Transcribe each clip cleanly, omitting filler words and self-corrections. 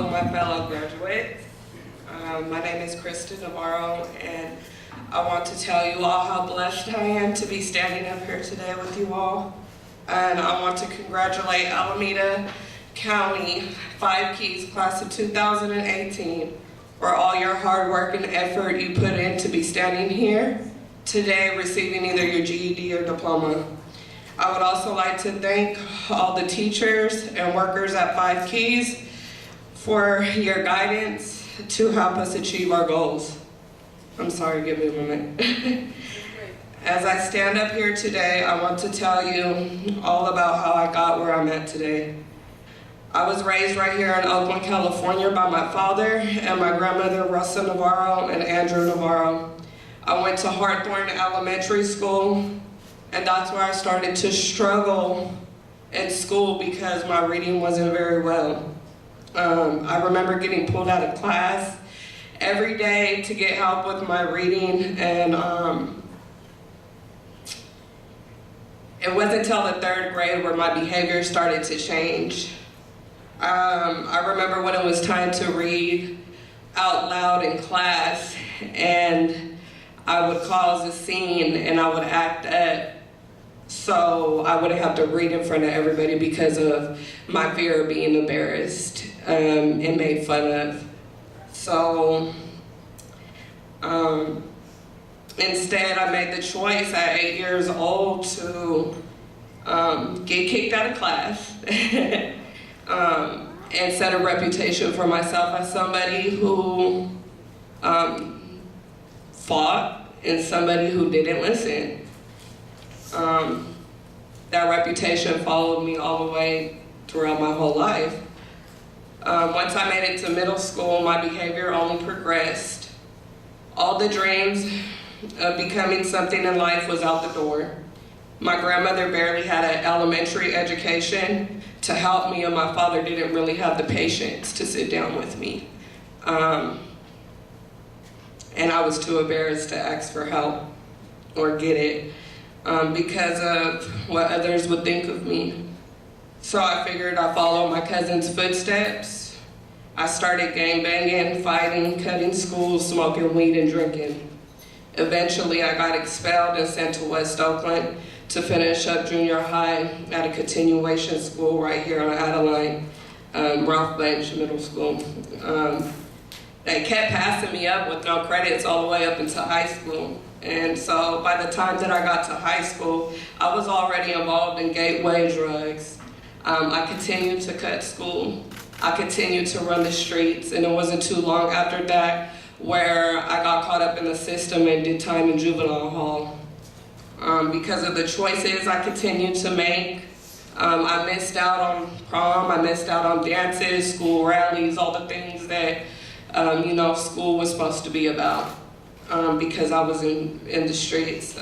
Hello, my fellow graduates. My name is Kristen Navarro, and I want to tell you all how blessed I am to be standing up here today with you all. And I want to congratulate Alameda County 5 Keys class of 2018 for all your hard work and effort you put in to be standing here today receiving either your GED or diploma. I would also like to thank all the teachers and workers at 5 Keys for your guidance to help us achieve our goals. I'm sorry, give me a moment. As I stand up here today, I want to tell you all about how I got where I'm at today. I was raised right here in Oakland, California by my father and my grandmother, Russell Navarro and Andrew Navarro. I went to Hawthorne Elementary School, and that's where I started to struggle in school because my reading wasn't very well. I remember getting pulled out of class every day to get help with my reading, and it wasn't until the 3rd grade where my behavior started to change. I remember when it was time to read out loud in class, and I would cause a scene and I would act up so I wouldn't have to read in front of everybody because of my fear of being embarrassed and made fun of. So instead I made the choice at 8 years old to get kicked out of class and set a reputation for myself as somebody who fought and somebody who didn't listen. That reputation followed me all the way throughout my whole life. Once I made it to middle school, my behavior only progressed. All the dreams of becoming something in life was out the door. My grandmother barely had an elementary education to help me, and my father didn't really have the patience to sit down with me. And I was too embarrassed to ask for help or get it because of what others would think of me. So I figured I'd follow my cousin's footsteps. I started gangbanging, fighting, cutting schools, smoking weed, and drinking. Eventually, I got expelled and sent to West Oakland to finish up junior high at a continuation school right here on Adeline, Ralph Blanche Middle School. They kept passing me up with no credits all the way up into high school. And so by the time that I got to high school, I was already involved in gateway drugs. I continued to cut school. I continued to run the streets, and it wasn't too long after that where I got caught up in the system and did time in juvenile hall. Because of the choices I continued to make, I missed out on prom, I missed out on dances, school rallies, all the things that school was supposed to be about because I was in the streets.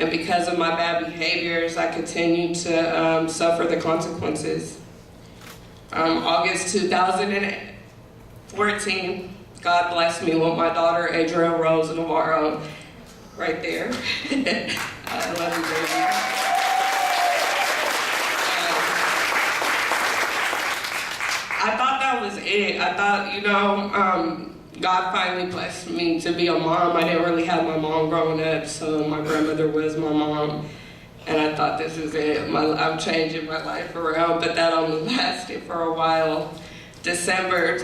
And because of my bad behaviors, I continued to suffer the consequences. August 2014, God blessed me with my daughter, Adrienne Rose Navarro, right there. I love you, baby. I thought that was it. I thought, God finally blessed me to be a mom. I didn't really have my mom growing up, so my grandmother was my mom. And I thought, this is it. I'm changing my life around, but that only lasted for a while. December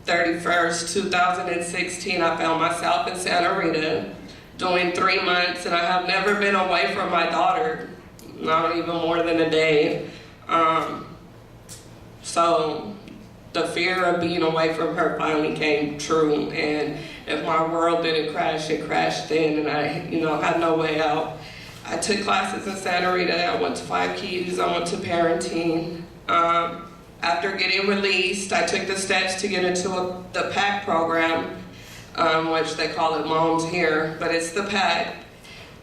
31st, 2016, I found myself in Santa Rita doing 3 months, and I have never been away from my daughter, not even more than a day. So the fear of being away from her finally came true, and if my world didn't crash, it crashed in, and I, had no way out. I took classes in Santa Rita. I went to 5 Keys. I went to parenting. After getting released, I took the steps to get into the PAC program, which they call it Moms here, but it's the PAC.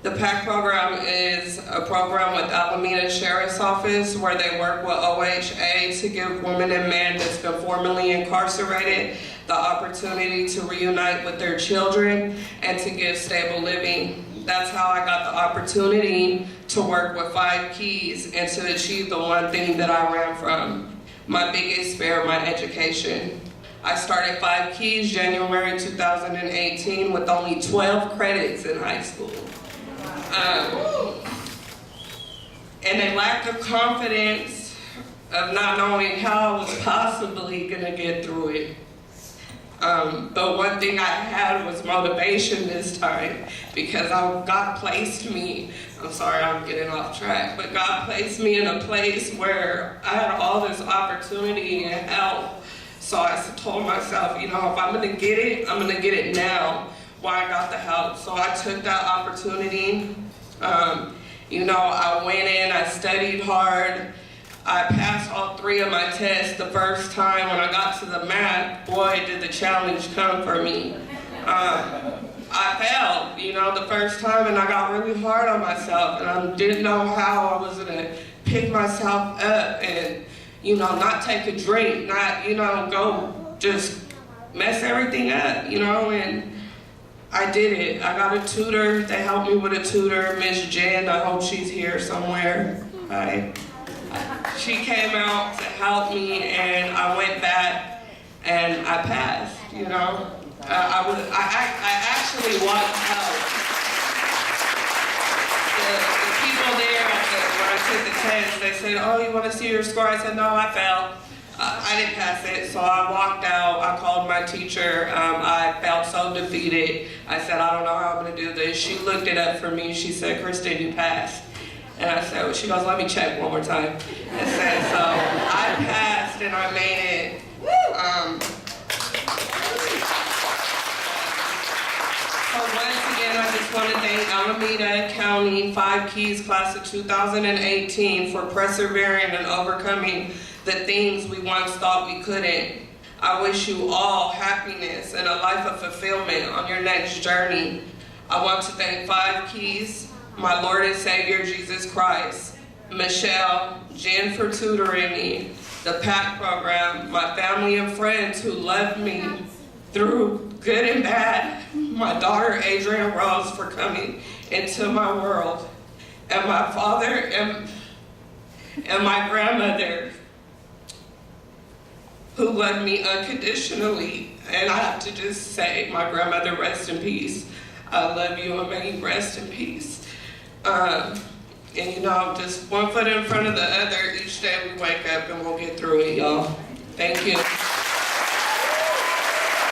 The PAC program is a program with Alameda Sheriff's Office where they work with OHA to give women and men that's been formerly incarcerated the opportunity to reunite with their children and to give stable living. That's how I got the opportunity to work with 5 keys and to achieve the one thing that I ran from. My biggest fear, my education. I started 5 keys January 2018 with only 12 credits in high school. And a lack of confidence of not knowing how I was possibly gonna get through it. But one thing I had was motivation this time, because God placed me, I'm sorry I'm getting off track, but God placed me in a place where I had all this opportunity and help. So I told myself, you know, if I'm gonna get it, I'm gonna get it now while I got the help. So I took that opportunity. You know, I went in, I studied hard. I passed all 3 of my tests the first time. When I got to the math, boy, did the challenge come for me. I failed, you know, the first time, and I got really hard on myself, and I didn't know how I was gonna pick myself up and, you know, not take a drink, not, you know, go just mess everything up, you know, and I did it. I got a tutor. They helped me with a tutor, Miss Jen. I hope she's here somewhere. Hi. She came out to help me, and I went back, and I passed, you know. I actually want help. The people there, when I took the test, they said, oh, you want to see your score? I said, no, I failed. I didn't pass it, so I walked out. I called my teacher. I felt so defeated. I said, I don't know how I'm going to do this. She looked it up for me. She said, Kristen, you passed. And I said, well, she goes, let me check one more time. And said, so I passed and I made it. So once again, I just want to thank Alameda County 5 Keys Class of 2018 for persevering and overcoming the things we once thought we couldn't. I wish you all happiness and a life of fulfillment on your next journey. I want to thank 5 Keys, my Lord and Savior Jesus Christ, Michelle, Jen for tutoring me, the PAC program, my family and friends who loved me through good and bad, my daughter Adrienne Rose for coming into my world, and my father and my grandmother who loved me unconditionally. And I have to just say, my grandmother, rest in peace. I love you and may you rest in peace. And you know, just one foot in front of the other each day we wake up, and we'll get through it, y'all. Thank you.